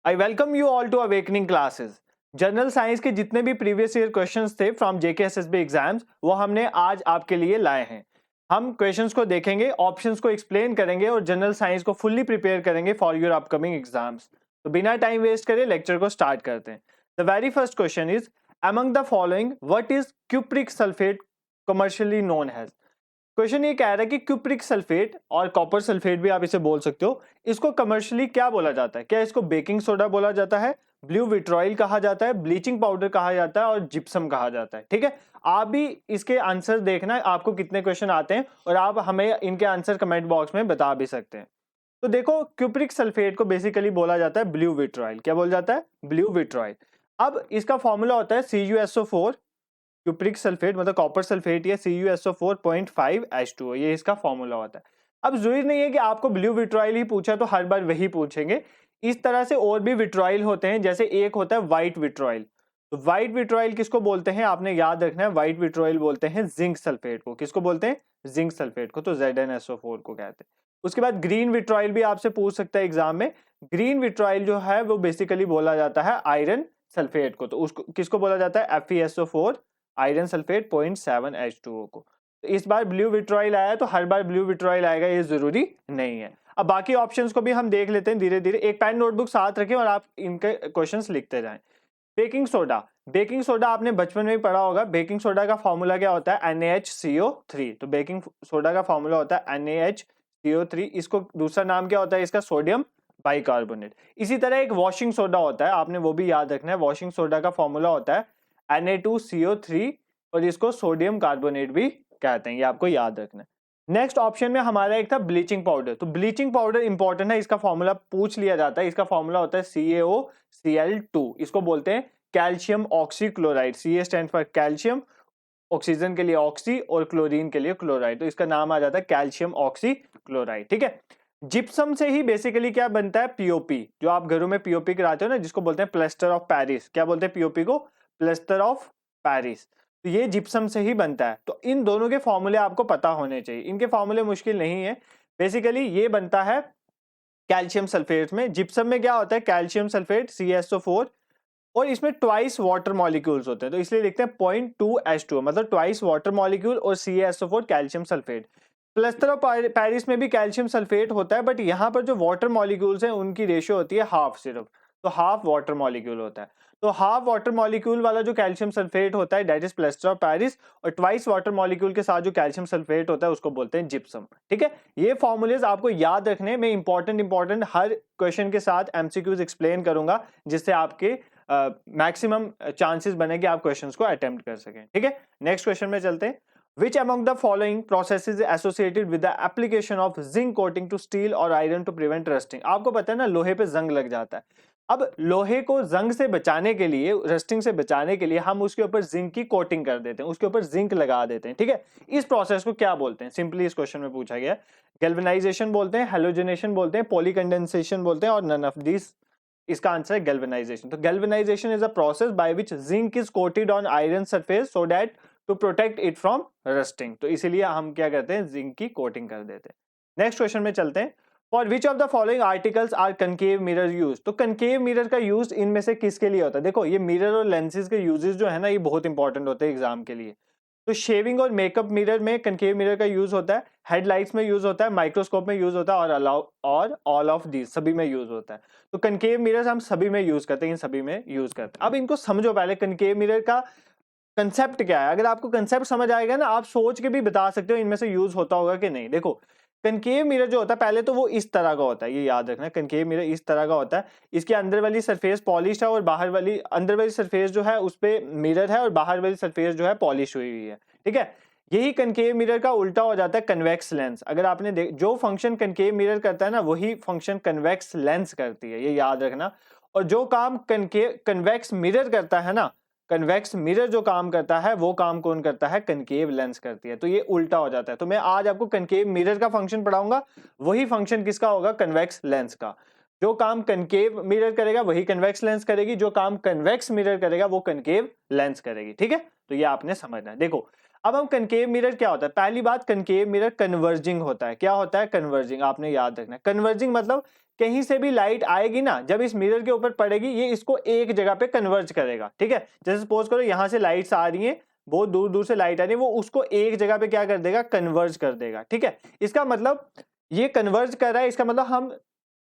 I welcome you all to awakening classes. General science के जितने भी प्रीवियस ईयर क्वेश्चंस थे फ्रॉम जेकेएसएसबी एग्जाम्स वो हमने आज आपके लिए लाए हैं। हम क्वेश्चंस को देखेंगे, ऑप्शंस को एक्सप्लेन करेंगे और जनरल साइंस को फुल्ली प्रिपेयर करेंगे फॉर योर अपकमिंग एग्जाम्स। तो बिना टाइम वेस्ट करे लेक्चर को स्टार्ट करते हैं। The very first question is among the following what is cupric sulphate commercially known has. Question ये कह रहा है कि क्यूप्रिक सल्फेट और कॉपर सल्फेट भी आप इसे बोल सकते हो, इसको कमर्शियली क्या बोला जाता है? क्या इसको बेकिंग सोडा बोला जाता है, ब्लू विट्रॉइल कहा जाता है, ब्लीचिंग पाउडर कहा जाता है और जिप्सम कहा जाता है? ठीक है, आप भी इसके आंसर देखना आपको कितने क्वेश्चन आते हैं और आप हमें इनके आंसर कमेंट बॉक्स में बता भी सकते हैं। तो देखो, क्यूप्रिक सल्फेट को बेसिकली बोला जाता है ब्लू विट्रॉइल। क्या बोला जाता है? ब्लू विट्रॉइल। अब इसका फॉर्मूला होता है CuSO4। क्यूप्रिक सल्फेट मतलब कॉपर सल्फेट या CuSO4.5H2O, ये इसका फॉर्मूला होता है। अब जरूरी नहीं है कि आपको ब्लू विट्रॉइल ही पूछा तो हर बार वही पूछेंगे। इस तरह से और भी विट्रॉइल होते हैं, जैसे एक होता है व्हाइट विट्रॉइल। तो व्हाइट विट्रॉइल किसको बोलते हैं आपने याद रखना है, व्हाइट विट्रॉइल बोलते हैं जिंक सल्फेट को। किसको बोलते हैं? जिंक सल्फेट को, तो ZnSO4 को कहते हैं। उसके बाद ग्रीन विट्रॉइल भी आपसे पूछ सकता है एग्जाम में। ग्रीन विट्रॉइल जो है वो बेसिकली बोला जाता है आयरन सल्फेट को, तो उसको किसको बोला जाता है? FeSO4 आयरन सल्फेट 0.7H2O को। तो इस बार ब्लू विट्रॉइल आया तो हर बार ब्लू विट्रॉइल आएगा ये जरूरी नहीं है। अब बाकी ऑप्शंस को भी हम देख लेते हैं धीरे धीरे। एक पेन नोटबुक साथ रखें और आप इनके क्वेश्चंस लिखते जाएं। बेकिंग सोडा, बेकिंग सोडा आपने बचपन में ही पढ़ा होगा। बेकिंग सोडा का फॉर्मूला क्या होता है? NaHCO3। तो बेकिंग सोडा का फॉर्मूला होता है NaHCO3। इसको दूसरा नाम क्या होता है इसका? Sodium bicarbonate. इसी तरह एक वॉशिंग सोडा होता है, आपने वो भी याद रखना है। वॉशिंग सोडा का फॉर्मूला होता है Na2CO3 और इसको सोडियम कार्बोनेट भी कहते हैं, ये आपको याद रखना है। नेक्स्ट ऑप्शन में हमारा एक था ब्लीचिंग पाउडर। तो ब्लीचिंग पाउडर इंपॉर्टेंट है, इसका फॉर्मूला पूछ लिया जाता है। इसका फॉर्मूला होता है CaOCl2। इसको बोलते हैं calcium oxychloride. Ca stand for calcium, oxygen के लिए ऑक्सी और क्लोरीन के लिए क्लोराइड, तो इसका नाम आ जाता है कैल्शियम ऑक्सीक्लोराइड। ठीक है, जिप्सम से ही बेसिकली क्या बनता है? पीओपी। जो आप घरों में पीओपी कराते हो ना, जिसको बोलते हैं प्लास्टर ऑफ पेरिस। क्या बोलते हैं पीओपी को? Plaster of Paris. तो ये जिप्सम से ही बनता है। तो इन दोनों के फॉर्मूले आपको पता होने चाहिए, इनके फॉर्मूले मुश्किल नहीं है। बेसिकली ये बनता है कैल्शियम सल्फेट में। जिप्सम में क्या होता है? कैल्शियम सल्फेट CaSO4 और इसमें ट्वाइस वाटर मॉलिक्यूल्स होते हैं, तो इसलिए लिखते हैं 0.2H2O, मतलब ट्वाइस वाटर मॉलिक्यूल और CaSO4 calcium sulphate. Plaster of Paris में भी कैल्शियम सल्फेट होता है, बट यहाँ पर जो वाटर मॉलिक्यूल्स हैं उनकी रेशियो होती है हाफ सिर्फ, तो हाफ वाटर मॉलिक्यूल होता है। तो हाफ वाटर मॉलिक्यूल वाला जो कैल्शियम सल्फेट होता है that is plaster of Paris, और ट्वाइस वाटर मॉलिक्यूल के साथ जो कैल्शियम सल्फेट होता है उसको बोलते हैं जिप्सम। ठीक है, ये फॉर्मूलेज आपको याद रखने में इंपॉर्टेंट हर क्वेश्चन के साथ MCQs एक्सप्लेन करूंगा, जिससे आपके मैक्सिमम चांसेस बने कि आप क्वेश्चंस को अटेम्प्ट कर सकें। ठीक है, नेक्स्ट क्वेश्चन में चलते हैं। Which among the following processes is associated with the application of zinc coating to steel or iron to prevent rusting? आपको पता है ना, लोहे पे जंग लग जाता है। अब लोहे को जंग से बचाने के लिए, रस्टिंग से बचाने के लिए हम उसके ऊपर जिंक की कोटिंग कर देते हैं, उसके ऊपर जिंक लगा देते हैं। ठीक है, इस प्रोसेस को क्या बोलते हैं? सिंपली इस क्वेश्चन में पूछा गया। गैल्वेनाइजेशन बोलते हैं, हेलोजनेशन बोलते हैं, पॉलीकंडेंसेशन बोलते हैं, और नन ऑफ दिस। इसका आंसर है गैल्वेनाइजेशन। तो galvanization is a process by which zinc is coated on iron surface so that to protect it from rusting. तो इसीलिए हम क्या करते हैं? जिंक की कोटिंग कर देते हैं। नेक्स्ट क्वेश्चन में चलते हैं। For which of the following articles are concave mirror use? तो कनकेव मिरर का यूज इनमें से किसके लिए होता है? देखो, ये मिरर और लेंसेज के यूजेस जो है ना, ये बहुत इंपॉर्टेंट होते हैं एग्जाम के लिए। तो शेविंग और मेकअप मिरर में कनकेव मिरर का यूज होता है, हेडलाइट्स में यूज होता है, माइक्रोस्कोप में यूज होता है, और ऑल ऑफ दीज सभी में यूज होता है। तो कनकेव मिरर्स हम सभी में यूज करते हैं, इन सभी में यूज करते हैं। अब इनको समझो पहले, कनकेव मिरर का कंसेप्ट क्या है। अगर आपको कंसेप्ट समझ आएगा ना, आप सोच के भी बता सकते हो इनमें से यूज होता होगा कि नहीं। देखो, कनकेव मिरर जो होता है पहले तो वो इस तरह का होता है, ये याद रखना। कनकेव मिरर इस तरह का होता है, इसके अंदर वाली सरफेस पॉलिश है और बाहर वाली, अंदर वाली सरफेस जो है उस पे मिरर है और बाहर वाली सरफेस जो है पॉलिश हुई हुई है। ठीक है, यही कनकेव मिरर का उल्टा हो जाता है कन्वेक्स लेंस। अगर आपने जो फंक्शन कनकेव मिरर करता है ना, वही फंक्शन कन्वेक्स लेंस करती है, ये याद रखना। और जो काम कन्वेक्स मिरर करता है ना, कन्वेक्स मिरर जो काम करता है वो काम कौन करता है? कनकेव लेंस करती है। तो ये उल्टा हो जाता है। तो मैं आज आपको कनकेव मिरर का फंक्शन पढ़ाऊंगा, वही फंक्शन किसका होगा? कन्वेक्स लेंस का। जो काम कनकेव मिरर करेगा वही कन्वेक्स लेंस करेगी, जो काम कन्वेक्स मिरर करेगा वो कनकेव लेंस करेगी। ठीक है, तो ये आपने समझना है। देखो, अब हम कनकेव मिरर क्या होता है, पहली बात कनकेव मिरर कन्वर्जिंग होता है। क्या होता है? कन्वर्जिंग, आपने याद रखना है। कन्वर्जिंग मतलब कहीं से भी लाइट आएगी ना, जब इस मिरर के ऊपर पड़ेगी ये इसको एक जगह पे कन्वर्ज करेगा, ठीक है। जैसे सपोज करो यहाँ से लाइट्स आ रही हैं, बहुत दूर दूर से लाइट आ रही है, वो उसको एक जगह पे क्या कर देगा? कन्वर्ज कर देगा, ठीक है। इसका मतलब ये कन्वर्ज कर रहा है, इसका मतलब हम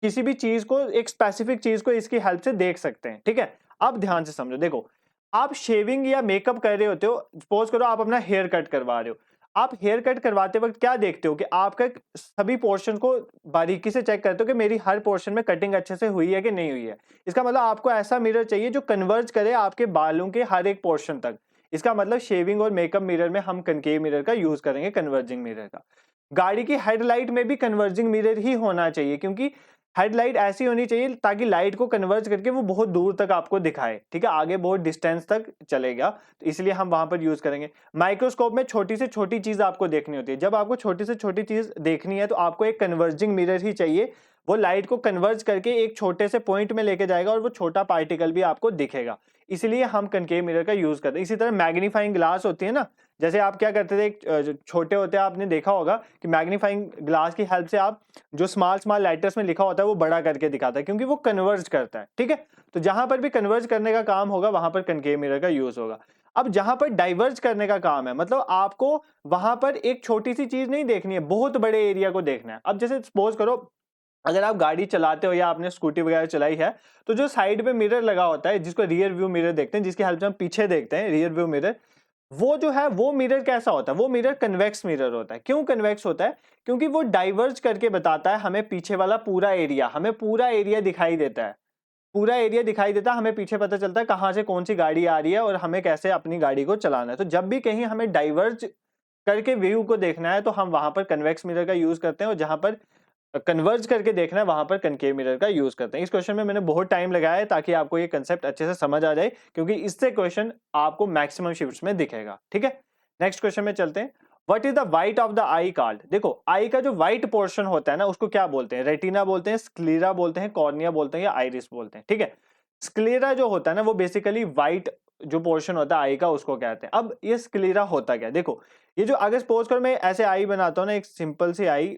किसी भी चीज को, एक स्पेसिफिक चीज को इसकी हेल्प से देख सकते हैं, ठीक है। अब ध्यान से समझो, देखो आप शेविंग या मेकअप कर रहे होते हो, सपोज करो आप अपना हेयर कट करवा रहे हो, आप हेयर कट करवाते वक्त क्या देखते हो कि आपका सभी पोर्शन को बारीकी से चेक करते हो कि मेरी हर पोर्शन में कटिंग अच्छे से हुई है कि नहीं हुई है। इसका मतलब आपको ऐसा मिरर चाहिए जो कन्वर्ज करे आपके बालों के हर एक पोर्शन तक। इसका मतलब शेविंग और मेकअप मिरर में हम कनकेव मिरर का यूज करेंगे, कन्वर्जिंग मिरर का। गाड़ी की हेडलाइट में भी कन्वर्जिंग मिरर ही होना चाहिए, क्योंकि हेडलाइट ऐसी होनी चाहिए ताकि लाइट को कन्वर्ज करके वो बहुत दूर तक आपको दिखाए, ठीक है, आगे बहुत डिस्टेंस तक चलेगा, तो इसलिए हम वहां पर यूज करेंगे। माइक्रोस्कोप में छोटी से छोटी चीज आपको देखनी होती है, जब आपको छोटी से छोटी चीज देखनी है तो आपको एक कन्वर्जिंग मिरर ही चाहिए, वो लाइट को कन्वर्ज करके एक छोटे से पॉइंट में लेके जाएगा और वो छोटा पार्टिकल भी आपको दिखेगा, इसलिए हम कनकेव मिरर का यूज करते हैं। इसी तरह मैग्नीफाइंग ग्लास होती है ना, जैसे आप क्या करते थे, जो छोटे होते हैं आपने देखा होगा कि मैग्नीफाइंग ग्लास की हेल्प से आप जो स्मॉल स्मॉल लेटर्स में लिखा होता है वो बड़ा करके दिखाता है, क्योंकि वो कन्वर्ज करता है, ठीक है। तो जहां पर भी कन्वर्ज करने का काम होगा वहां पर कनकेव मिरर का यूज होगा। अब जहां पर डाइवर्ज करने का काम है, मतलब आपको वहां पर एक छोटी सी चीज नहीं देखनी है, बहुत बड़े एरिया को देखना है। अब जैसे सपोज करो अगर आप गाड़ी चलाते हो या आपने स्कूटी वगैरह चलाई है, तो जो साइड पे मिरर लगा होता है जिसको रियर व्यू मिरर देखते हैं, जिसकी हेल्प से हम पीछे देखते हैं, रियर व्यू मिरर, वो जो है वो मिरर कैसा होता है? वो मिरर कन्वेक्स मिरर होता है। क्यों कन्वेक्स होता है? क्योंकि वो डाइवर्ज करके बताता है हमें पीछे वाला पूरा एरिया, हमें पूरा एरिया दिखाई देता है, पूरा एरिया दिखाई देता है, हमें पीछे पता चलता है कहां से कौन सी गाड़ी आ रही है और हमें कैसे अपनी गाड़ी को चलाना है। तो जब भी कहीं हमें डाइवर्ज करके व्यू को देखना है तो हम वहां पर कन्वेक्स मिरर का यूज करते हैं, और जहां पर कन्वर्ज करके देखना है वहां पर कनकेव मिरर का यूज करते हैं। इस क्वेश्चन में मैंने बहुत टाइम लगाया है ताकि आपको ये कंसेप्ट अच्छे से समझ आ जाए, क्योंकि इससे क्वेश्चन आपको मैक्सिमम शिफ्ट्स में दिखेगा, ठीक है। नेक्स्ट क्वेश्चन में चलते हैं। What is the white of the I called? देखो आई का जो व्हाइट पोर्शन होता है ना उसको क्या बोलते हैं? रेटिना बोलते हैं, स्क्लेरा बोलते हैं, कॉर्निया बोलते हैं, या आइरिस बोलते हैं, ठीक है। स्क्लेरा जो होता है ना वो बेसिकली व्हाइट जो पोर्शन होता है आई का उसको कहते हैं। अब ये स्क्लेरा होता क्या? देखो ये जो, अगर सपोज करो मैं ऐसे आई बनाता हूँ ना, एक सिंपल सी आई,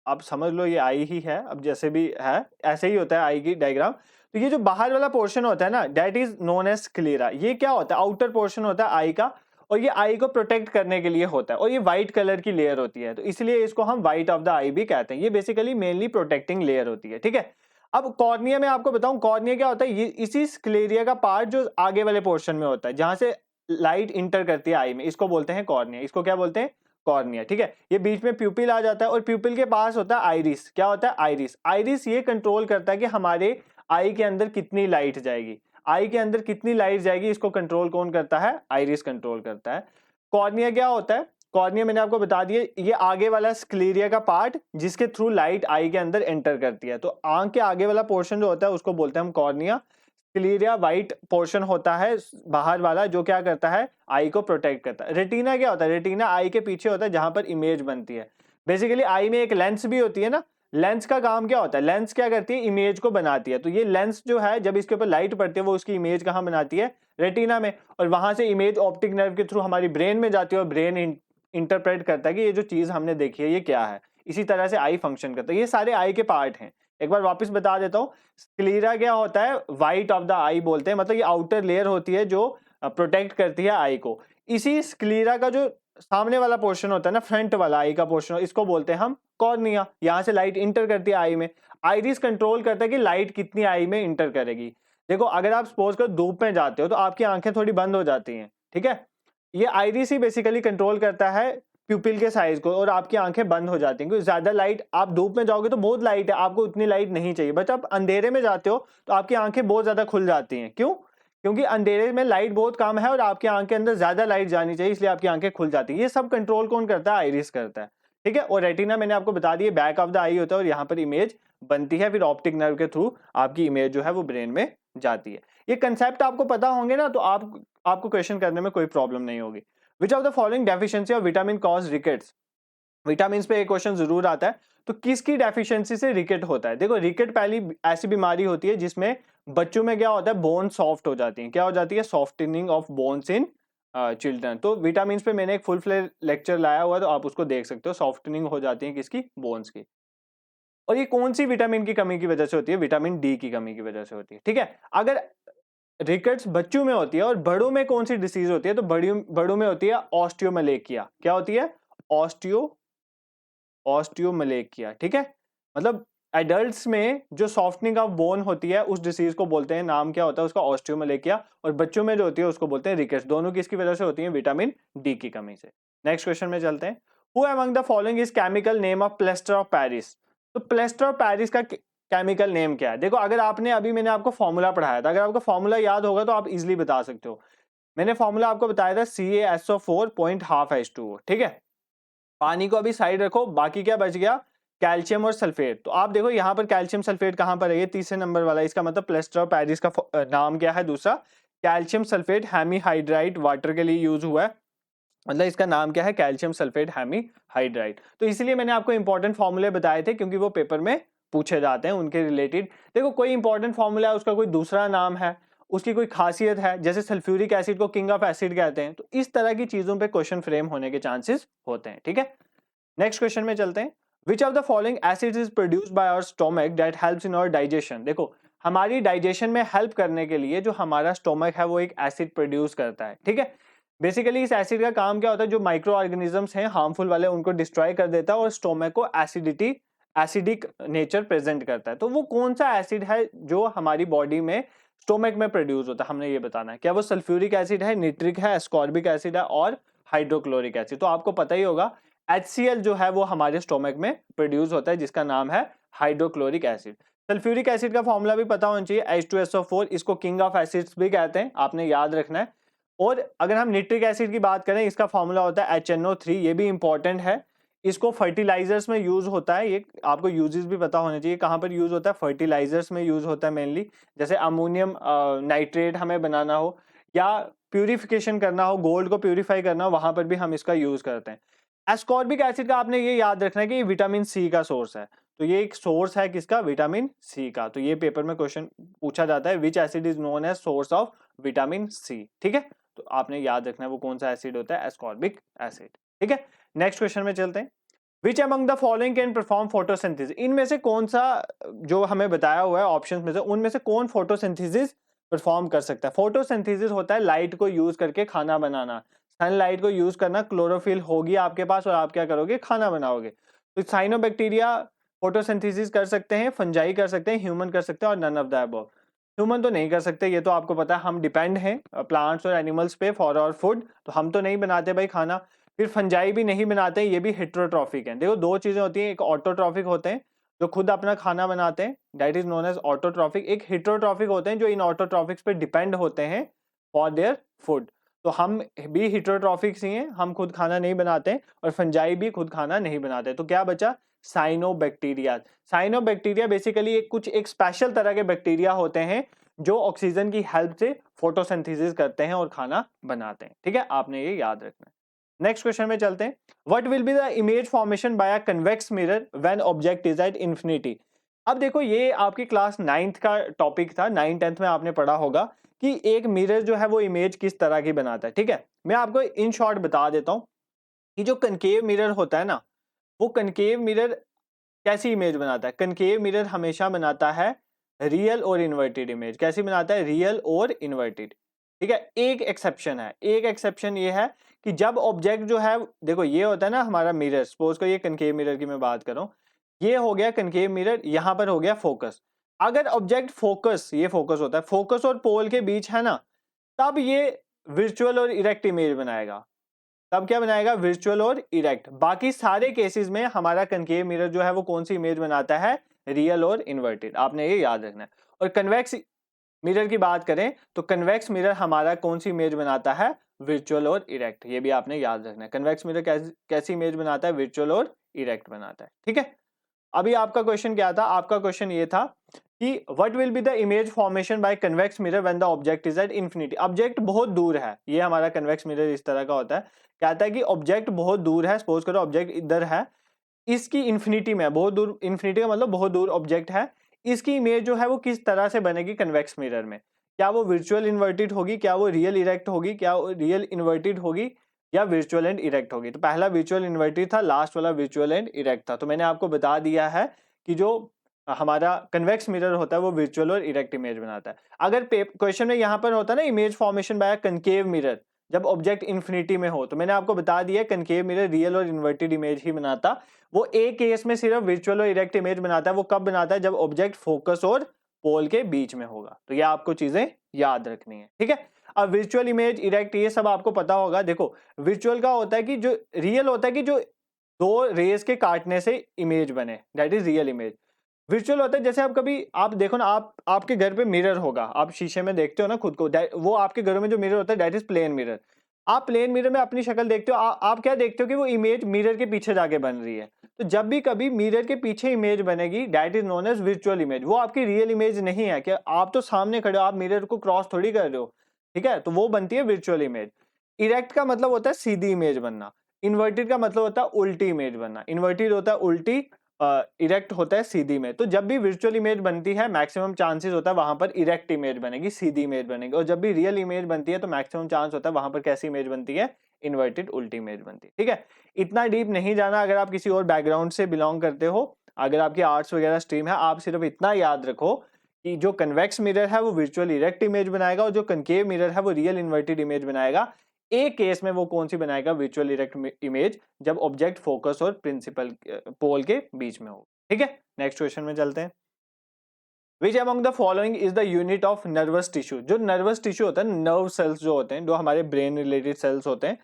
आप समझ लो ये आई ही है, अब जैसे भी है ऐसे ही होता है आई की डायग्राम। तो ये जो बाहर वाला पोर्शन होता है ना, that is known as sclera. ये क्या होता है? आउटर पोर्शन होता है आई का, और ये आई को प्रोटेक्ट करने के लिए होता है, और ये व्हाइट कलर की लेयर होती है, तो इसलिए इसको हम व्हाइट ऑफ द आई भी कहते हैं। ये बेसिकली मेनली प्रोटेक्टिंग लेयर होती है, ठीक है। अब कॉर्निया में आपको बताऊं, कॉर्निया क्या होता है? ये इसी स्क्लेरिया का पार्ट जो आगे वाले पोर्शन में होता है, जहां से लाइट इंटर करती है आई में, इसको बोलते हैं कॉर्निया। इसको क्या बोलते हैं? कॉर्निया, ठीक है। ये बीच में प्यूपिल आ जाता है, और प्यूपिल के पास होता है आइरिस। क्या होता है? आइरिस। आइरिस ये कंट्रोल करता है कि हमारे आई के अंदर कितनी लाइट जाएगी, आई के अंदर कितनी लाइट जाएगी, इसको कंट्रोल कौन करता है? आइरिस कंट्रोल करता है। कॉर्निया क्या होता है? कॉर्निया मैंने आपको बता दिया, ये आगे वाला स्क्लेरिया का पार्ट जिसके थ्रू लाइट आई के अंदर एंटर करती है। तो आंख के आगे वाला पोर्शन जो होता है उसको बोलते हैं हम कॉर्निया। स्क्लेरिया व्हाइट पोर्शन होता है बाहर वाला, जो क्या करता है? आई को प्रोटेक्ट करता है। रेटिना क्या होता है? रेटिना आई के पीछे होता है जहां पर इमेज बनती है। बेसिकली आई में एक लेंस भी होती है ना, लेंस का काम क्या होता है? लेंस क्या करती है? इमेज को बनाती है। तो ये लेंस जो है जब इसके ऊपर लाइट पड़ती है वो उसकी इमेज कहाँ बनाती है? रेटिना में, और वहां से इमेज ऑप्टिक नर्व के थ्रू हमारी ब्रेन में जाती है, और ब्रेन इंटरप्रेट करता है कि ये जो चीज हमने देखी है ये क्या है। इसी तरह से आई फंक्शन करता है। ये सारे आई के पार्ट हैं। एक बार वापस बता देता हूँ, स्क्लेरा क्या होता है? व्हाइट ऑफ द आई बोलते हैं, मतलब ये आउटर लेयर होती है जो प्रोटेक्ट करती है आई को। इसी स्क्लेरा का जो सामने वाला पोर्शन होता है ना, फ्रंट वाला आई का पोर्शन, इसको बोलते हैं हम कॉर्निया। यहाँ से लाइट इंटर करती है आई में। आइरिस कंट्रोल करता है कि लाइट कितनी आई में इंटर करेगी। देखो अगर आप सपोज करो धूप में जाते हो तो आपकी आंखें थोड़ी बंद हो जाती हैं, ठीक है। ये आइरिस ही बेसिकली कंट्रोल करता है प्यूपिल के साइज को, और आपकी आंखें बंद हो जाती हैं, क्योंकि ज्यादा लाइट, आप धूप में जाओगे तो बहुत लाइट है, आपको उतनी लाइट नहीं चाहिए, बट आप अंधेरे में जाते हो तो आपकी आंखें बहुत ज्यादा खुल जाती हैं। क्यों? क्योंकि अंधेरे में लाइट बहुत कम है और आपकी आंख के अंदर ज्यादा लाइट जानी चाहिए, इसलिए आपकी आंखें खुल जाती है। ये सब कंट्रोल कौन करता है? आइरिस करता है, ठीक है। और रेटिना मैंने आपको बता दिया बैक ऑफ द आई होता है, और यहाँ पर इमेज बनती है, फिर ऑप्टिक नर्व के थ्रू आपकी इमेज जो है वो ब्रेन में जाती है। ये कंसेप्ट आपको पता होंगे ना, तो आपको क्वेश्चन करने में कोई प्रॉब्लम नहीं होगी। विच of the following deficiency of vitamin cause rickets? Vitamin पे एक क्वेश्चन जरूर आता है, तो किसकी डेफिशिएंसी से रिकेट होता है? देखो रिकेट पहली ऐसी बीमारी होती है जिसमें बच्चों में क्या होता है? बोन सॉफ्ट हो जाती है। क्या हो जाती है? Softening of bones in children. तो विटामिन पे मैंने एक फुल फ्लेज लेक्चर लाया हुआ है, तो आप उसको देख सकते हो। सॉफ्टनिंग हो जाती है किसकी, बोन्स की। और ये कौन सी विटामिन की कमी की वजह से होती है, विटामिन डी की कमी की वजह से होती है, ठीक है। अगर रिकेट्स बच्चों में होती है और बड़ों में कौन सी डिसीज होती है, तो बड़ों में होती है ऑस्टियोमलेकिया। क्या होती है, ऑस्टियोमलेकिया, ठीक है। मतलब एडल्ट्स में जो सॉफ्टनिंग ऑफ बोन होती है उस डिसीज को बोलते हैं, नाम क्या होता है उसका, ऑस्टियोमलेकिया। और बच्चों में जो होती है उसको बोलते हैं रिकेट्स। दोनों किसकी वजह से होती है, विटामिन डी की कमी से। नेक्स्ट क्वेश्चन में चलते हैं। Who among the following is chemical name of plaster of Paris. तो प्लास्टर ऑफ पेरिस का केमिकल नेम क्या है। देखो अगर आपने अभी मैंने आपको फॉर्मूला पढ़ाया था, अगर आपको फॉर्मूला याद होगा तो आप इजिली बता सकते हो। मैंने फॉर्मूला आपको बताया था CaSO4.12H2O, ठीक है। पानी को अभी साइड रखो, बाकी क्या बच गया, कैल्शियम और सल्फेट। तो आप देखो यहाँ पर कैल्शियम सल्फेट कहां पर है, ये तीसरे नंबर वाला। इसका मतलब प्लास्टर ऑफ पेरिस का नाम क्या है दूसरा, कैल्शियम सल्फेट हेमीहाइड्राइड वाटर के लिए यूज हुआ है। मतलब इसका नाम क्या है, कैल्शियम सल्फेट हेमीहाइड्राइड। तो इसलिए मैंने आपको इंपॉर्टेंट फॉर्मूले बताए थे, क्योंकि वो पेपर में पूछे जाते हैं उनके रिलेटेड। देखो कोई इंपॉर्टेंट फॉर्मूला है, उसका कोई दूसरा नाम है, उसकी कोई खासियत है, जैसे सल्फ्यूरिक एसिड को किंग ऑफ एसिड कहते हैं। तो इस तरह की चीजों पे क्वेश्चन फ्रेम होने के चांसेस होते हैं, ठीक है। नेक्स्ट क्वेश्चन में चलते हैं। Which of the following acids is produced by our stomach that helps in our digestion. देखो हमारी डाइजेशन में हेल्प करने के लिए जो हमारा स्टोमक है वो एक एसिड प्रोड्यूस करता है, ठीक है। बेसिकली इस एसिड का काम क्या होता है, जो माइक्रो ऑर्गेनिजम्स हैं हार्मफुल वाले उनको डिस्ट्रॉय कर देता है और स्टोमक को एसिडिक नेचर प्रेजेंट करता है। तो वो कौन सा एसिड है जो हमारी बॉडी में स्टोमक में प्रोड्यूस होता है, हमने ये बताना है। क्या वो सल्फ्यूरिक एसिड है, निट्रिक है, एस्कॉर्बिक एसिड है और हाइड्रोक्लोरिक एसिड। तो आपको पता ही होगा HCl जो है वो हमारे स्टोमक में प्रोड्यूस होता है, जिसका नाम है हाइड्रोक्लोरिक एसिड। सल्फ्यूरिक एसिड का फॉर्मूला भी पता होना चाहिए, H2SO4। इसको किंग ऑफ एसिड्स भी कहते हैं, आपने याद रखना है। और अगर हम निट्रिक एसिड की बात करें, इसका फॉर्मूला होता है HNO3। ये भी इंपॉर्टेंट है, इसको फर्टिलाइजर्स में यूज होता है। ये आपको यूजेस भी पता होने चाहिए, कहां पर यूज होता है, फर्टिलाइजर्स में यूज होता है मेनली। जैसे अमोनियम नाइट्रेट हमें बनाना हो या प्यूरिफिकेशन करना हो, गोल्ड को प्यूरिफाई करना हो, वहां पर भी हम इसका यूज करते हैं। एस्कॉर्बिक एसिड का आपने ये याद रखना है कि ये विटामिन सी का सोर्स है। तो ये एक सोर्स है किसका, विटामिन सी का। तो ये पेपर में क्वेश्चन पूछा जाता है, which acid is known as source of vitamin C, ठीक है। तो आपने याद रखना है वो कौन सा एसिड होता है, एस्कॉर्बिक एसिड, ठीक है। नेक्स्ट क्वेश्चन में चलते हैं। Which among the following can perform photosynthesis. इनमें से कौन सा, जो हमें बताया हुआ है ऑप्शन में से, उनमें से कौन फोटोसिंथेसिस परफॉर्म कर सकता है। फोटोसिंथेसिस होता है लाइट को यूज करके खाना बनाना, सनलाइट को यूज करना। क्लोरोफिल होगी आपके पास और आप क्या करोगे, खाना बनाओगे। तो साइनोबैक्टीरिया फोटोसिंथेसिस कर सकते हैं, फंजाई कर सकते हैं, ह्यूमन कर सकते हैं और none of the above. Human तो नहीं कर सकते, ये तो आपको पता है, हम डिपेंड हैं प्लांट्स और एनिमल्स पे फॉर आवर फूड। तो हम तो नहीं बनाते भाई खाना। फिर फंजाई भी नहीं बनाते हैं, ये भी हेट्रोट्रॉफिक है। देखो दो चीजें होती हैं, एक ऑटोट्रॉफिक होते हैं जो खुद अपना खाना बनाते हैं, that is known as autotrophic. एक हेट्रोट्रॉफिक होते हैं जो इन ऑटोट्रॉफिक्स पे डिपेंड होते हैं फॉर देयर फूड। तो हम भी हेट्रोट्रॉफिक्स ही हैं, हम खुद खाना नहीं बनाते और फंजाई भी खुद खाना नहीं बनाते। तो क्या बचा, साइनोबैक्टीरिया। साइनोबैक्टीरिया बेसिकली एक स्पेशल तरह के बैक्टीरिया होते हैं जो ऑक्सीजन की हेल्प से फोटोसिंथेसिस करते हैं और खाना बनाते हैं, ठीक है। आपने ये याद रखना है। नेक्स्ट क्वेश्चन में चलते हैं। What will be the image formation by a convex mirror when object is at infinity. अब देखो ये आपकी क्लास 9th का टॉपिक था, 9th 10th में आपने पढ़ा होगा कि एक मिरर जो है वो इमेज किस तरह की बनाता है, ठीक है। मैं आपको इन शॉर्ट बता देता हूं कि जो कनकेव मिरर होता है ना, वो कनकेव मिरर कैसी इमेज बनाता है। कनकेव मिरर हमेशा बनाता है रियल और इन्वर्टेड इमेज। कैसी बनाता है, रियल और इन्वर्टेड, ठीक है। एक एक्सेप्शन है, एक एक्सेप्शन ये है कि जब ऑब्जेक्ट जो है, देखो ये होता है ना हमारा मिरर, सपोज करो ये कनकेव मिरर की मैं बात कर रहा हूं, ये हो गया कनकेव मिरर, यहां पर हो गया फोकस। अगर ऑब्जेक्ट फोकस, ये फोकस होता है, फोकस और पोल के बीच है ना, तब ये विर्चुअल और इरेक्ट इमेज बनाएगा। तब क्या बनाएगा, विर्चुअल और इरेक्ट। बाकी सारे केसेस में हमारा कनकेव मिरर जो है वो कौन सी इमेज बनाता है, रियल और इन्वर्टेड। आपने ये याद रखना है। और कन्वेक्स मिरर की बात करें तो कन्वेक्स मिरर हमारा कौन सी इमेज बनाता है, विर्चुअल और इरेक्ट। ये भी आपने याद रखना है। कन्वेक्स मिरर कैसी इमेज बनाता है, विर्चुअल और इरेक्ट बनाता है, ठीक है। अभी आपका क्वेश्चन क्या था, आपका क्वेश्चन ये था कि what will be the image formation by convex mirror when the object is at infinity. Object बहुत दूर है, ये हमारा कन्वेक्स मिरर इस तरह का होता है। कहता है कि ऑब्जेक्ट बहुत दूर है, सपोज करो ऑब्जेक्ट इधर है, इसकी इंफिनिटी में, बहुत दूर, इंफिनिटी का मतलब बहुत दूर ऑब्जेक्ट है, इसकी इमेज जो है वो किस तरह से बनेगी कन्वेक्स मिरर में। क्या वो वर्चुअल इन्वर्टेड होगी, क्या वो रियल इरेक्ट होगी, क्या वो रियल इन्वर्टेड होगी या वर्चुअल एंड इरेक्ट होगी। तो पहला वर्चुअल इन्वर्टेड था, लास्ट वाला वर्चुअल एंड इरेक्ट था। तो मैंने आपको बता दिया है कि जो हमारा कन्वेक्स मिरर होता है वो वर्चुअल और इरेक्ट इमेज बनाता है। अगर क्वेश्चन में यहाँ पर होता है ना image formation by concave mirror, जब ऑब्जेक्ट इन्फिनिटी में हो, तो मैंने आपको बता दिया कनकेव मिरर रियल और इन्वर्टेड इमेज ही बनाता। वो एक केस में सिर्फ वर्चुअल और इरेक्ट इमेज बनाता है। वो कब बनाता है? जब ऑब्जेक्ट फोकस और पोल के बीच में होगा। तो ये आपको चीजें याद रखनी है, ठीक है। अब वर्चुअल इमेज, इरेक्ट, ये सब आपको पता होगा। देखो वर्चुअल का होता है कि जो रियल होता है कि जो दो रेज के काटने से इमेज बने, that is real image. Virtual होता है जैसे आप कभी आप देखो ना, आपके घर पे मिरर होगा, आप शीशे में देखते हो ना खुद को, वो आपके घरों में जो मिरर होता है दैट इज प्लेन मिरर। आप प्लेन मिरर में अपनी शक्ल देखते हो, आप क्या देखते हो कि वो इमेज मिरर के पीछे जाके बन रही है। तो जब भी कभी मिरर के पीछे इमेज बनेगी that is known as virtual image. वो आपकी रियल इमेज नहीं है कि आप तो सामने खड़े हो, आप मिरर को क्रॉस थोड़ी कर रहे हो, ठीक है। तो वो बनती है वर्चुअल इमेज। इरेक्ट का मतलब होता है सीधी इमेज बनना। इन्वर्टेड का मतलब होता है उल्टी इमेज बनना। इन्वर्टेड होता है उल्टी, इरेक्ट होता है सीधी में। तो जब भी वर्चुअल इमेज बनती है मैक्सिमम चांसेस होता है वहां पर इरेक्ट इमेज बनेगी, सीधी इमेज बनेगी। और जब भी रियल इमेज बनती है तो मैक्सिमम चांस होता है वहां पर कैसी इमेज बनती है? इन्वर्टेड उल्टी इमेज बनती है, ठीक है। इतना डीप नहीं जाना। अगर आप किसी और बैकग्राउंड से बिलोंग करते हो, अगर आपकी आर्ट्स वगैरह स्ट्रीम है, आप सिर्फ इतना याद रखो कि जो कन्वेक्स मिरर है वो वर्चुअल इरेक्ट इमेज बनाएगा और जो कनकेव मिरर है वो रियल इन्वर्टेड इमेज बनाएगा। एक केस में वो कौन सी बनाएगा? वर्चुअल इरेक्ट इमेज, जब ऑब्जेक्ट फोकस और प्रिंसिपल पोल के बीच में हो, ठीक है। नेक्स्ट क्वेश्चन में चलते हैं। Which among the following is the unit of nervous tissue? जो नर्वस टिश्यू होता है, नर्व सेल्स जो होते हैं, जो हमारे ब्रेन रिलेटेड सेल्स होते हैं,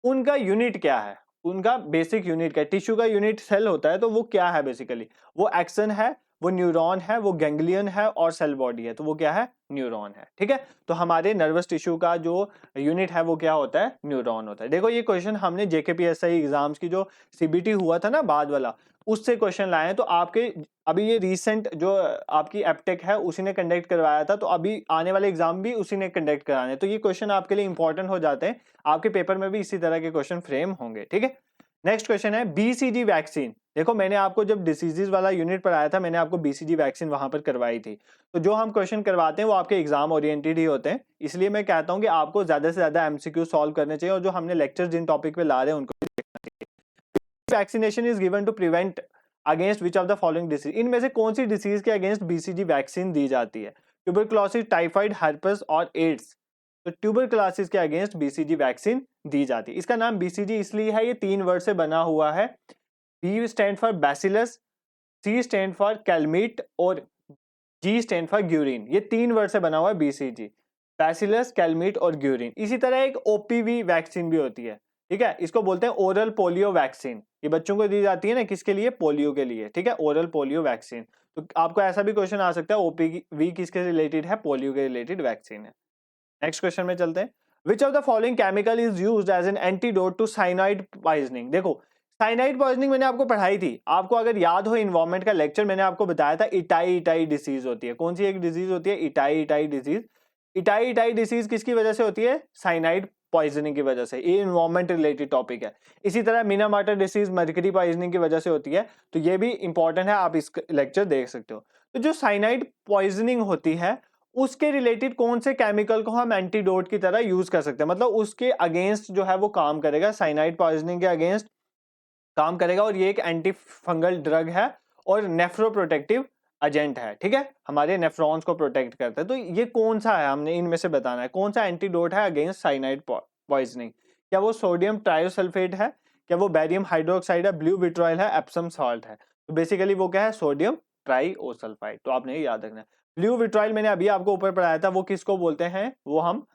उनका यूनिट क्या है? उनका बेसिक यूनिट क्या है? टिश्यू का यूनिट सेल होता है, तो वो क्या है बेसिकली? वो एक्सन है, वो न्यूरॉन है, वो गैंग्लियन है और सेल बॉडी है। तो वो क्या है? न्यूरॉन है, ठीक है। तो हमारे नर्वस टिश्यू का जो यूनिट है वो क्या होता है? न्यूरॉन होता है। देखो ये क्वेश्चन हमने जेकेपीएसआई एग्जाम्स की जो सीबीटी हुआ था ना बाद वाला, उससे क्वेश्चन लाए हैं। तो आपके अभी ये रिसेंट जो आपकी एप्टेक है उसी ने कंडक्ट करवाया था, तो अभी आने वाले एग्जाम भी उसी ने कंडक्ट कराने हैं। तो ये क्वेश्चन आपके लिए इंपॉर्टेंट हो जाते हैं, आपके पेपर में भी इसी तरह के क्वेश्चन फ्रेम होंगे, ठीक है। नेक्स्ट क्वेश्चन है बीसीजी वैक्सीन। देखो मैंने आपको जब डिसीजेज वाला यूनिट पढ़ाया था, मैंने आपको बीसीजी वैक्सीन वहां पर करवाई थी। तो जो हम क्वेश्चन करवाते हैं वो आपके एग्जाम ओरिएंटेड ही होते हैं, इसलिए मैं कहता हूं कि आपको ज्यादा से ज्यादा एमसीक्यू सॉल्व करने चाहिए और जो हमने लेक्चर जिन टॉपिक पे ला रहे हैं उनको vaccination is given to prevent against which of the following disease? इनमें से कौन सी डिसीज के अगेंस्ट बीसीजी वैक्सीन दी जाती है? ट्यूबरक्लोसिस, टाइफाइड, हर्पस और एड्स। तो ट्यूबरक्लोसिस के अगेंस्ट बीसीजी वैक्सीन दी जाती है। इसका नाम बीसीजी इसलिए है, ये 3 वर्ड से बना हुआ है। B stand for bacillus, C stand for Calmette और जी स्टैंड फॉर ग्यूरिन। ये 3 वर्ड से बना हुआ है बीसीजी, बैसिलस, कैलमीट और ग्यूरिन। इसी तरह एक ओपीवी वैक्सीन भी होती है, ठीक है। इसको बोलते हैं ओरल पोलियो वैक्सीन। ये बच्चों को दी जाती है ना, किसके लिए? पोलियो के लिए, ठीक है, ओरल पोलियो वैक्सीन। तो आपको ऐसा भी क्वेश्चन आ सकता है ओपीवी किसके रिलेटेड है? पोलियो के रिलेटेड वैक्सीन है। नेक्स्ट क्वेश्चन में चलते हैं। Which of the following chemical is used as an antidote to cyanide poisoning? देखो साइनाइड पॉइजनिंग मैंने आपको पढ़ाई थी, आपको अगर याद हो इन्वायरमेंट का लेक्चर, मैंने आपको बताया था इटाई इटाई डिसीज होती है। कौन सी एक डिजीज होती है? Itai itai disease. Itai itai disease किसकी वजह से होती है? साइनाइड पॉइजनिंग की वजह से। ये इन्वायरमेंट रिलेटेड टॉपिक है। इसी तरह मीनामार्टर डिसीज मर्करी पॉइजनिंग की वजह से होती है। तो ये भी इंपॉर्टेंट है, आप इस लेक्चर देख सकते हो। तो जो साइनाइड पॉइजनिंग होती है उसके रिलेटेड कौन से केमिकल को हम एंटीडोट की तरह यूज कर सकते हैं, मतलब उसके अगेंस्ट जो है वो काम करेगा, साइनाइड पॉइजनिंग के अगेंस्ट काम करेगा। और ये एक एंटी फंगल ड्रग है और नेफ्रोप्रोटेक्टिव एजेंट है, ठीक है, हमारे नेफ्रॉन्स को प्रोटेक्ट करता है। तो ये कौन सा है, हमने इनमें से बताना है कौन सा एंटीडोट है अगेंस्ट साइनाइड पॉइजनिंग। क्या वो सोडियम ट्रायोसल्फेट है, क्या वो बेरियम हाइड्रोक्साइड है, ब्लू विट्रॉयल है, एप्सम सॉल्ट है? तो बेसिकली वो क्या है? सोडियम ट्राइओसल्फाइड। तो आपने ये याद रखना है। ब्लू विट्रॉयल मैंने अभी आपको ऊपर पढ़ाया था, वो किसको बोलते हैं? वो हम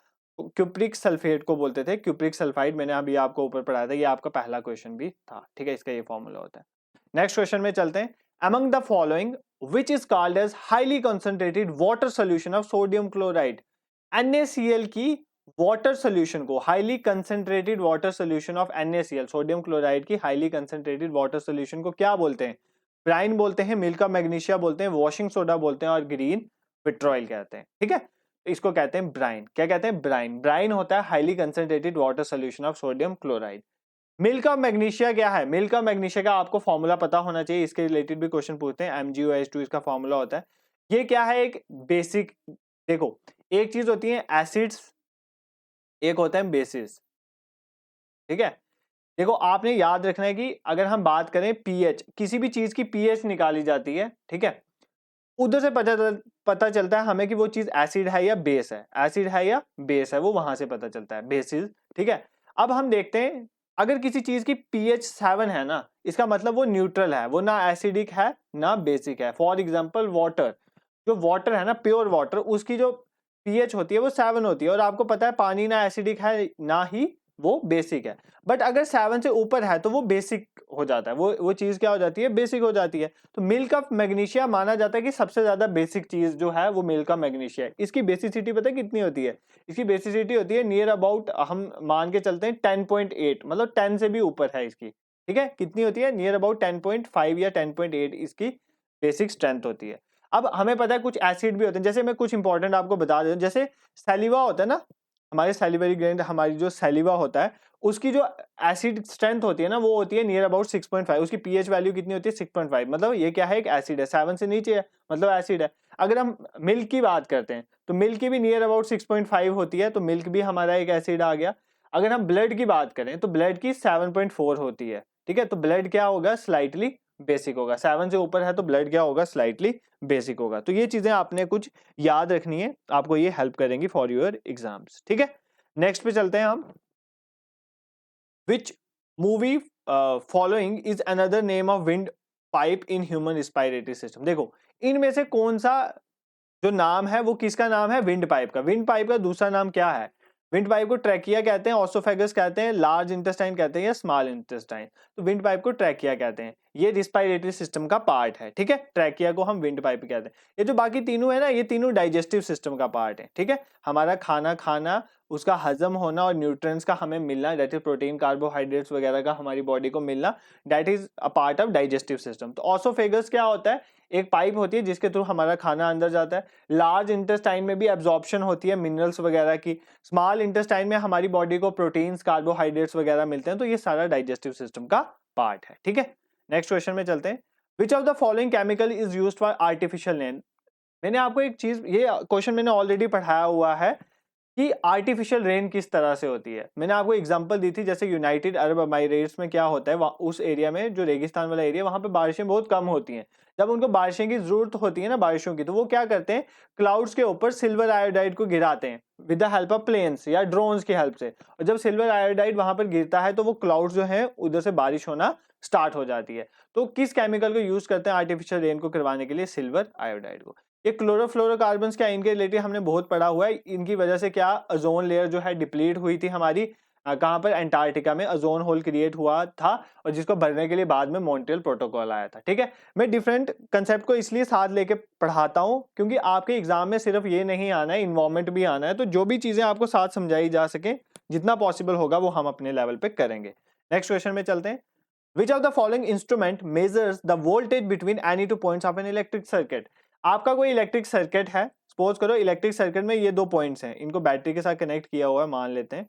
क्यूप्रिक सल्फेट को बोलते थे। क्यूप्रिक सल्फाइड मैंने अभी आपको ऊपर पढ़ाया था, ये आपका पहला क्वेश्चन भी था, ठीक है, इसका ये फॉर्मूला होता है। नेक्स्ट क्वेश्चन में चलते हैं। Among the following which is called as highly concentrated water solution of sodium chloride? NaCl की वाटर सोल्यूशन को, highly concentrated water solution of NaCl, sodium chloride की हाईली कंसंट्रेटेड वाटर सोल्यूशन को क्या बोलते हैं? ब्राइन बोलते हैं, मिल्क ऑफ मैग्नीशिया बोलते हैं, वॉशिंग सोडा बोलते हैं और ग्रीन विट्रॉयल कहते हैं, ठीक है। इसको कहते हैं ब्राइन। क्या कहते हैं? ब्राइन। ब्राइन होता है highly concentrated water solution of sodium chloride. Milk of magnesia क्या है? मिल्क ऑफ मैग्नीशिया का आपको फॉर्मूला पता होना चाहिए, इसके रिलेटेड भी क्वेश्चन पूछते हैं। MgOH2 इसका फॉर्मूला होता है। ये क्या है? एक बेसिक, देखो एक चीज होती है एसिड्स, एक होता है बेसिस, ठीक है। देखो आपने याद रखना है कि अगर हम बात करें पीएच, किसी भी चीज की पीएच निकाली जाती है, ठीक है, उधर से पता चलता है हमें कि वो चीज एसिड है या बेस है, एसिड है या बेस है, वो वहां से पता चलता है, बेसिस, ठीक है। अब हम देखते हैं अगर किसी चीज की पीएच 7 है ना, इसका मतलब वो न्यूट्रल है, वो ना एसिडिक है ना बेसिक है। फॉर एग्जाम्पल वाटर, जो वाटर है ना, प्योर वाटर, उसकी जो पीएच होती है वो 7 होती है, और आपको पता है पानी ना एसिडिक है ना ही वो बेसिक है। बट अगर 7 से ऊपर है तो वो बेसिक हो जाता है, वो चीज क्या हो जाती है, बेसिक हो जाती है। तो मिल्क ऑफ मैग्नीशिया माना जाता है कि सबसे ज्यादा बेसिक चीज जो है वो मिल्क ऑफ मैग्नीशिया है। इसकी बेसिसिटी पता है कितनी होती है, इसकी बेसिसिटी होती है नियर अबाउट, हम मान के चलते हैं 10.8, मतलब 10 से भी ऊपर है इसकी, ठीक है। कितनी होती है, नियर अबाउट 10.5 या 10.8 इसकी बेसिक स्ट्रेंथ होती है। अब हमें पता है कुछ एसिड भी होते हैं, जैसे मैं कुछ इंपॉर्टेंट आपको बता दूं, जैसे सैलिवा होता है ना, हमारे सैलिवरी ग्लैंड, हमारी जो सैलिवा होता है, उसकी जो एसिड स्ट्रेंथ होती है ना, वो होती है नियर अबाउट 6.5। उसकी पीएच वैल्यू कितनी होती है, 6.5, मतलब ये क्या है, एक एसिड है, 7 से नीचे है मतलब एसिड है। अगर हम मिल्क की बात करते हैं तो मिल्क की भी नियर अबाउट 6.5 होती है, तो मिल्क भी हमारा एक एसिड आ गया। अगर हम ब्लड की बात करें तो ब्लड की 7.4 होती है, ठीक है। तो ब्लड क्या होगा, स्लाइटली बेसिक होगा, 7 से ऊपर है तो ब्लड क्या होगा, स्लाइटली बेसिक होगा। तो ये चीजें आपने कुछ याद रखनी है, आपको ये हेल्प करेंगी फॉर योर एग्जाम्स, ठीक है। नेक्स्ट पे चलते हैं हम, which movie following is another name of wind pipe in human respiratory system. देखो इनमें से कौन सा जो नाम है वो किसका नाम है, विंड पाइप का। विंड पाइप का दूसरा नाम क्या है, विंड पाइप को ट्रैकिया कहते हैं, ऑसोफेगस कहते हैं, लार्ज इंटेस्टाइन कहते हैं या स्मॉल इंटेस्टाइन। तो विंड पाइप को ट्रैकिया कहते हैं, ये रिस्पायरेटरी सिस्टम का पार्ट है, ठीक है। ट्रैकिया को हम विंड पाइप कहते हैं। ये जो बाकी तीनों है ना, ये तीनों डाइजेस्टिव सिस्टम का पार्ट है, ठीक है। हमारा खाना खाना, उसका हजम होना और न्यूट्रिएंट्स का हमें मिलना, दैट इज प्रोटीन कार्बोहाइड्रेट्स वगैरह का हमारी बॉडी को मिलना, that is a part of digestive system. तो ऑसोफेगस क्या होता है, एक पाइप होती है जिसके थ्रू हमारा खाना अंदर जाता है। लार्ज इंटेस्टाइन में भी एब्जॉर्प्शन होती है मिनरल्स वगैरह की। स्मॉल इंटेस्टाइन में हमारी बॉडी को प्रोटीन्स कार्बोहाइड्रेट्स वगैरह मिलते हैं। तो ये सारा डाइजेस्टिव सिस्टम का पार्ट है, ठीक है। नेक्स्ट क्वेश्चन में चलते हैं, which of the following chemical is used for artificial rain. मैंने आपको एक चीज, ये क्वेश्चन मैंने ऑलरेडी पढ़ाया हुआ है कि आर्टिफिशियल रेन किस तरह से होती है। मैंने आपको एग्जांपल दी थी, जैसे यूनाइटेड अरब अमीरेट्स में क्या होता है, उस एरिया में जो रेगिस्तान वाला एरिया, वहां पे बारिशें बहुत कम होती हैं। जब उनको बारिशें की जरूरत होती है ना, बारिशों की, तो वो क्या करते हैं, क्लाउड्स के ऊपर सिल्वर आयोडाइड को गिराते हैं with the help of planes या ड्रोन्स की हेल्प से। और जब सिल्वर आयोडाइड वहां पर गिरता है तो वो क्लाउड्स जो है उधर से बारिश होना स्टार्ट हो जाती है। तो किस केमिकल को यूज करते हैं आर्टिफिशियल रेन को करवाने के लिए, सिल्वर आयोडाइड को। ये क्लोरोफ्लोरोकार्बन्स क्या, इनके रिलेटेड हमने बहुत पढ़ा हुआ है। इनकी वजह से क्या ओजोन लेयर जो है डिप्लीट हुई थी हमारी, कहां पर, एंटार्क्टिका में ओजोन होल क्रिएट हुआ था, और जिसको भरने के लिए बाद में मॉन्ट्रियल प्रोटोकॉल आया था, ठीक है। मैं डिफरेंट कंसेप्ट को इसलिए साथ लेके पढ़ाता हूं क्योंकि आपके एग्जाम में सिर्फ ये नहीं आना है, इन्वायरमेंट भी आना है। तो जो भी चीजें आपको साथ समझाई जा सके, जितना पॉसिबल होगा वो हम अपने लेवल पे करेंगे। नेक्स्ट क्वेश्चन में चलते हैं, which of the following instrument measures the voltage between any two points of an electric circuit. आपका कोई इलेक्ट्रिक सर्किट है, सपोज करो इलेक्ट्रिक सर्किट में ये दो पॉइंट्स हैं, इनको बैटरी के साथ कनेक्ट किया हुआ है मान लेते हैं,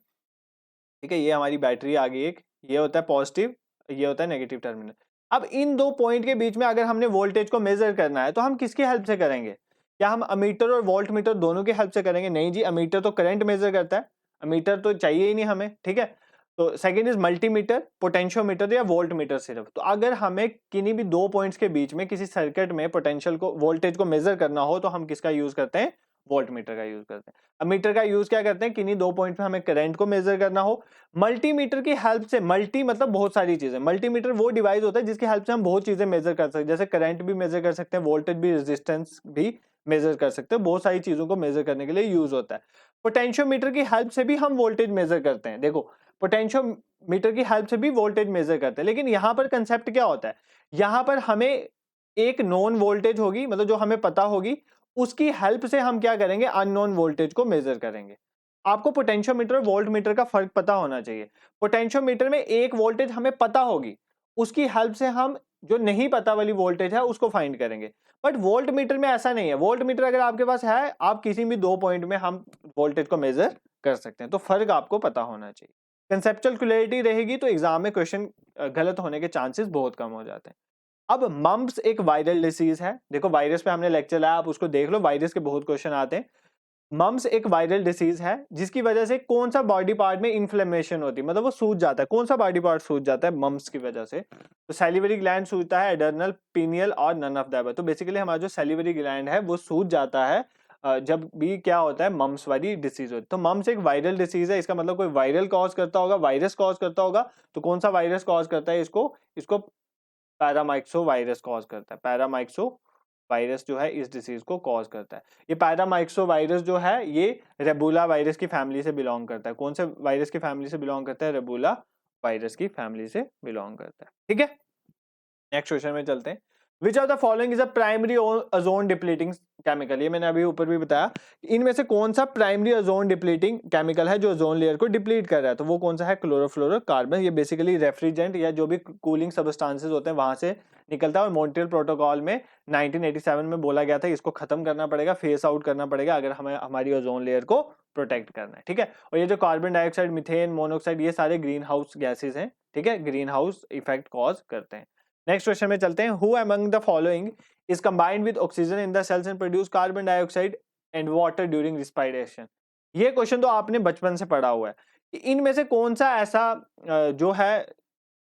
ठीक है। ये हमारी बैटरी आ गई एक, ये होता है पॉजिटिव, ये होता है नेगेटिव टर्मिनल। अब इन दो पॉइंट के बीच में अगर हमने वोल्टेज को मेजर करना है तो हम किसकी हेल्प से करेंगे, क्या हम अमीटर और वोल्ट मीटर दोनों की हेल्प से करेंगे? नहीं जी, अमीटर तो करंट मेजर करता है, अमीटर तो चाहिए ही नहीं हमें, ठीक है। तो सेकंड इज मल्टीमीटर, पोटेंशियोमीटर या वोल्ट मीटर सिर्फ। तो अगर हमें किन्हीं भी दो पॉइंट्स के बीच में किसी सर्किट में पोटेंशियल को, वोल्टेज को मेजर करना हो तो हम किसका यूज करते हैं, वोल्ट मीटर का यूज करते हैं। अमीटर का यूज क्या करते हैं, किन्हीं दो पॉइंट में हमें करंट को मेजर करना हो। मल्टीमीटर की हेल्प से, मल्टी मतलब बहुत सारी चीजें, मल्टीमीटर वो डिवाइस होता है जिसकी हेल्प से हम बहुत चीजें मेजर कर सकते हैं, जैसे करंट भी मेजर कर सकते हैं, वोल्टेज भी, रेजिस्टेंस भी मेजर कर सकते हैं, बहुत सारी चीजों को मेजर करने के लिए यूज होता है। पोटेंशियोमीटर की हेल्प से भी हम वोल्टेज मेजर करते हैं, देखो पोटेंशियोमीटर की हेल्प से भी वोल्टेज मेजर करते हैं। लेकिन यहां पर कंसेप्ट क्या होता है, यहां पर हमें एक नॉन वोल्टेज होगी, मतलब जो हमें पता होगी, उसकी हेल्प से हम क्या करेंगे, अननोन वोल्टेज को मेजर करेंगे। आपको पोटेंशियोमीटर और वोल्ट मीटर का फर्क पता होना चाहिए। पोटेंशियोमीटर में एक वोल्टेज हमें पता होगी, उसकी हेल्प से हम जो नहीं पता वाली वोल्टेज है उसको फाइंड करेंगे। बट वोल्ट मीटर में ऐसा नहीं है, वोल्ट मीटर अगर आपके पास है, आप किसी भी दो पॉइंट में हम वोल्टेज को मेजर कर सकते हैं। तो फर्क आपको पता होना चाहिए। कंसेप्चुअल क्लैरिटी रहेगी तो एग्जाम में क्वेश्चन गलत होने के चांसेस बहुत कम हो जाते हैं। अब मम्प्स एक वायरल डिसीज है, देखो वायरस पे हमने लेक्चर लाया, आप उसको देख लो, वायरस के बहुत क्वेश्चन आते हैं। मम्स एक वायरल डिसीज है जिसकी वजह से कौन सा बॉडी पार्ट में इन्फ्लेमेशन होती है, मतलब वो सूज जाता है, कौन सा बॉडी पार्ट सूज जाता है मम्स की वजह से? तो सैलिवरी ग्लैंड सूजता है, एडर्नल, पीनियल और नन ऑफ द अबव। तो बेसिकली हमारा जो सैलिवरी ग्लैंड है वो सूज जाता है जब भी क्या होता है, मम्स वाली डिसीज होती है। तो मम्स एक वायरल डिसीज है, इसका मतलब कोई वायरल कॉज करता होगा, वायरस कॉज करता होगा। तो कौन सा वायरस कॉज करता है इसको? इसको पैरामाइक्सो वायरस कॉज करता है। पैरामाइक्सो वायरस जो है इस डिसीज को कॉज करता है। ये पैरामाइक्सो वायरस जो है ये रेबुला वायरस की फैमिली से बिलोंग करता है। कौन से वायरस की फैमिली से बिलोंग करता है? रेबुला वायरस की फैमिली से बिलोंग करता है। ठीक है, नेक्स्ट क्वेश्चन में चलते हैं। Which of the following is a primary ozone depleting chemical? ये मैंने अभी ऊपर भी बताया, इनमें से कौन सा प्राइमरी ओजोन डिप्लीटिंग केमिकल है जो ओजोन लेयर को डिप्लीट कर रहा है? तो वो कौन सा है? क्लोरोफ्लोरोकार्बन। ये बेसिकली रेफ्रिजरेंट या जो भी कूलिंग सब्सटेंसेस होते हैं वहां से निकलता है, और मॉन्ट्रियल प्रोटोकॉल में 1987 में बोला गया था इसको खत्म करना पड़ेगा, फेस आउट करना पड़ेगा अगर हमें हमारी ओजोन लेयर को प्रोटेक्ट करना है। ठीक है, और ये जो कार्बन डाइऑक्साइड, मीथेन, मोनोऑक्साइड, ये सारे ग्रीन हाउस गैसेज हैं। ठीक है, ग्रीन हाउस इफेक्ट कॉज करते हैं। नेक्स्ट क्वेश्चन में चलते हैं। Who among the following is combined with oxygen in the cells and produce carbon dioxide and water during respiration? ये क्वेश्चन तो आपने बचपन से पढ़ा हुआ है। इनमें से कौन सा ऐसा जो है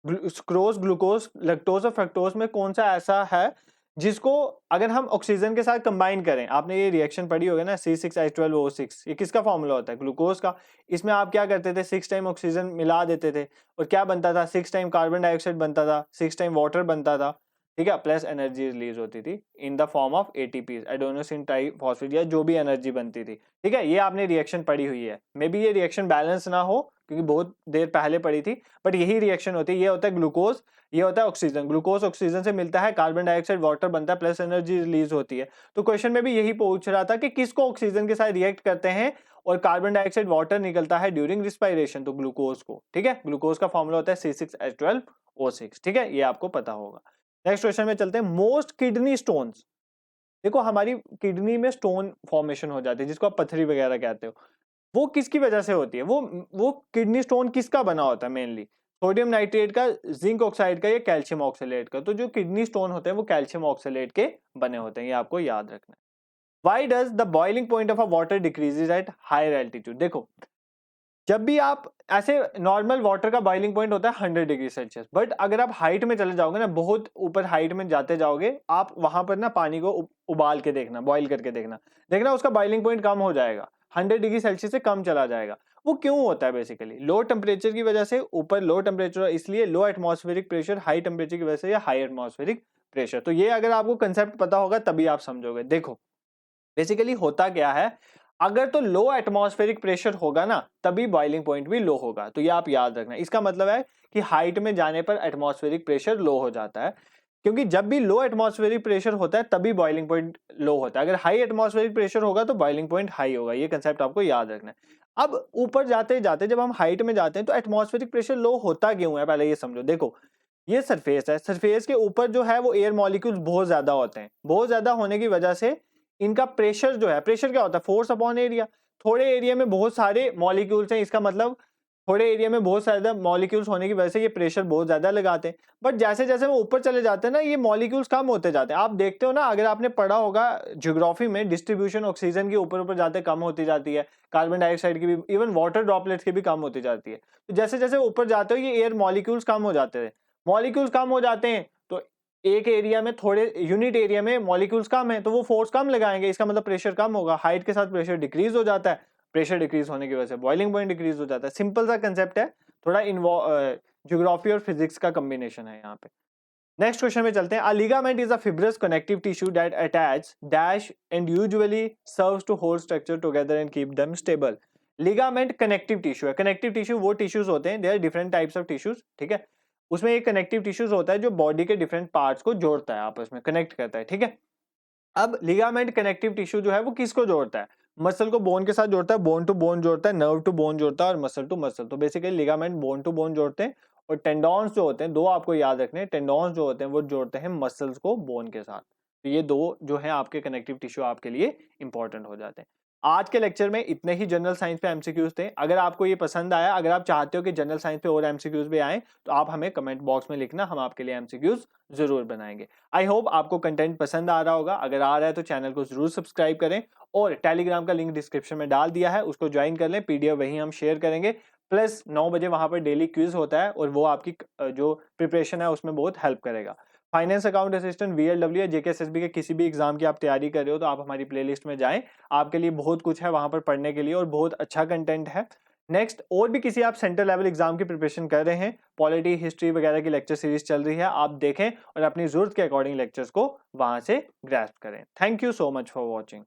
सुक्रोज, ग्लूकोज, लैक्टोज और फ्रक्टोज में कौन सा ऐसा है जिसको अगर हम ऑक्सीजन के साथ कंबाइन करें? आपने ये रिएक्शन पढ़ी होगी ना, C6H12O6, ये किसका फॉर्मूला होता है? ग्लूकोज का। इसमें आप क्या करते थे? 6 टाइम ऑक्सीजन मिला देते थे और क्या बनता था? 6 टाइम कार्बन डाइऑक्साइड बनता था, 6 टाइम वाटर बनता था। ठीक है, प्लस एनर्जी रिलीज होती थी in the form of ATP, adenosine triphosphate, या जो भी एनर्जी बनती थी। ठीक है, ये आपने रिएक्शन पढ़ी हुई है। मे बी ये रिएक्शन बैलेंस ना हो क्योंकि बहुत देर पहले पढ़ी थी, बट यही रिएक्शन होती है। ये होता है ग्लूकोज, ये होता है ऑक्सीजन। ग्लूकोज ऑक्सीजन से मिलता है, कार्बन डाइऑक्साइड वाटर बनता है, प्लस एनर्जी रिलीज होती है। तो क्वेश्चन में भी यही पूछ रहा था कि किसको ऑक्सीजन के साथ रिएक्ट करते हैं और कार्बन डाइऑक्साइड वाटर निकलता है ड्यूरिंग रिस्पायरेशन? तो ग्लूकोज को। ठीक है, ग्लूकोज का फॉर्मूला होता है C6H12O6। ठीक है, ये आपको पता होगा। नेक्स्ट क्वेश्चन में चलते हैं। मोस्ट किडनी स्टोन्स, देखो हमारी किडनी में स्टोन फॉर्मेशन हो जाती है जिसको आप पथरी वगैरह कहते हो, वो किसकी वजह से होती है? वो किडनी स्टोन किसका बना होता है? मेनली सोडियम नाइट्रेट का, जिंक ऑक्साइड का या कैल्शियम ऑक्सलेट का? तो जो किडनी स्टोन होते हैं वो कैल्शियम ऑक्सलेट के बने होते हैं, ये आपको याद रखना है। Why does the boiling point of a water decreases at higher altitude? देखो जब भी आप ऐसे नॉर्मल वाटर का बॉइलिंग पॉइंट होता है 100 डिग्री सेल्सियस, बट अगर आप हाइट में चले जाओगे ना, बहुत ऊपर हाइट में जाते जाओगे आप, वहां पर ना पानी को उबाल के देखना, बॉइल करके देखना, देखना उसका बॉइलिंग पॉइंट कम हो जाएगा, 100 डिग्री सेल्सियस से कम चला जाएगा। वो क्यों होता है? बेसिकली लो टेम्परेचर की वजह से, ऊपर लो टेम्परेचर इसलिए, लो एटमॉस्फेरिक प्रेशर, हाई टेम्परेचर की वजह से, या हाई एटमॉस्फेरिक प्रेशर। तो ये अगर आपको कंसेप्ट पता होगा तभी आप समझोगे। देखो बेसिकली होता क्या है, अगर तो लो एटमॉस्फेरिक प्रेशर होगा ना तभी बॉइलिंग पॉइंट भी लो होगा। तो ये आप याद रखना। इसका मतलब है कि हाइट में जाने पर एटमॉस्फेरिक प्रेशर लो हो जाता है, क्योंकि जब भी लो एटमॉस्फेरिक प्रेशर होता है तभी बॉइलिंग पॉइंट लो होता है। अगर हाई एटमॉस्फेरिक प्रेशर होगा तो बॉइलिंग पॉइंट हाई होगा। ये कंसेप्ट आपको याद रखना है। अब ऊपर जाते जाते जब हम हाइट में जाते हैं तो एटमॉस्फेरिक प्रेशर लो होता क्यों है, पहले ये समझो। देखो ये सरफेस है, सरफेस के ऊपर जो है वो एयर मॉलिक्यूल्स बहुत ज्यादा होते हैं। बहुत ज्यादा होने की वजह से इनका प्रेशर जो है, प्रेशर क्या होता है? Force upon area. थोड़े एरिया में बहुत सारे मॉलिक्यूल्स हैं, इसका मतलब थोड़े एरिया में बहुत ज्यादा मॉलिक्यूल्स होने की वजह से ये प्रेशर बहुत ज्यादा लगाते हैं। बट जैसे जैसे वो ऊपर चले जाते हैं ना, ये मॉलिक्यूल्स कम होते जाते हैं। आप देखते हो ना, अगर आपने पढ़ा होगा ज्योग्राफी में, डिस्ट्रीब्यूशन ऑक्सीजन की ऊपर ऊपर जाते कम होती जाती है, कार्बन डाइऑक्साइड की भी, इवन वाटर ड्रॉपलेट्स की भी कम होती जाती है। तो जैसे जैसे ऊपर जाते हो ये एयर मॉलिक्यूल्स कम हो जाते हैं। मॉलिक्यूल्स कम हो जाते हैं तो एक एरिया में, थोड़े यूनिट एरिया में मॉलिक्यूल्स कम है तो वो फोर्स कम लगाएंगे, इसका मतलब प्रेशर कम होगा। हाइट के साथ प्रेशर डिक्रीज हो जाता है, प्रेशर डिक्रीज होने की वजह से बॉइलिंग पॉइंट डिक्रीज हो जाता है। सिंपल सा कंसेप्ट है, थोड़ा ज्योग्राफी और फिजिक्स का कॉम्बिनेशन है यहाँ पे। नेक्स्ट क्वेश्चन में चलते हैं। A ligament is a fibrous connective tissue that attach dash and usually serves to hold structure together and keep them stable. Ligament connective tissue है। कनेक्टिव टिश्यू वो टिश्यूज होते हैं, there are different types of tissues. ठीक है, उसमें एक connective tissues होता है जो बॉडी के डिफरेंट पार्ट्स को जोड़ता है, आपस में कनेक्ट करता है। ठीक है, अब लिगामेंट कनेक्टिव टिश्यू जो है वो किसको जोड़ता है? मसल को बोन के साथ जोड़ता है, बोन टू बोन जोड़ता है, नर्व टू बोन जोड़ता है और मसल टू मसल। तो basically ligament bone to bone जोड़ते हैं, और टेंडॉन्स जो होते हैं, दो आपको याद रखने हैं, टेंडॉन्स जो होते हैं वो जोड़ते हैं मसल्स को बोन के साथ। तो ये दो जो है आपके कनेक्टिव टिश्यू आपके लिए इंपॉर्टेंट हो जाते हैं। आज के लेक्चर में इतने ही जनरल साइंस पे एमसीक्यूज थे। अगर आपको ये पसंद आया, अगर आप चाहते हो कि जनरल साइंस पे और एमसीक्यूज भी आए, तो आप हमें कमेंट बॉक्स में लिखना, हम आपके लिए एमसीक्यूज जरूर बनाएंगे। आई होप आपको कंटेंट पसंद आ रहा होगा। अगर आ रहा है तो चैनल को जरूर सब्सक्राइब करें और टेलीग्राम का लिंक डिस्क्रिप्शन में डाल दिया है, उसको ज्वाइन कर लें। पीडीएफ वहीं हम शेयर करेंगे, प्लस 9 बजे वहां पर डेली क्विज होता है और वो आपकी जो प्रिपरेशन है उसमें बहुत हेल्प करेगा। फाइनेंस अकाउंट असिस्टेंट, वीएलडब्ल्यू या जेकेएसएसबी के किसी भी एग्जाम की आप तैयारी कर रहे हो तो आप हमारी प्लेलिस्ट में जाएं। आपके लिए बहुत कुछ है वहां पर पढ़ने के लिए और बहुत अच्छा कंटेंट है। नेक्स्ट, और भी किसी आप सेंटर लेवल एग्जाम की प्रिपरेशन कर रहे हैं, पॉलिटी हिस्ट्री वगैरह की लेक्चर सीरीज चल रही है, आप देखें और अपनी जरूरत के अकॉर्डिंग लेक्चर्स को वहां से ग्रैस्प करें। Thank you so much for watching.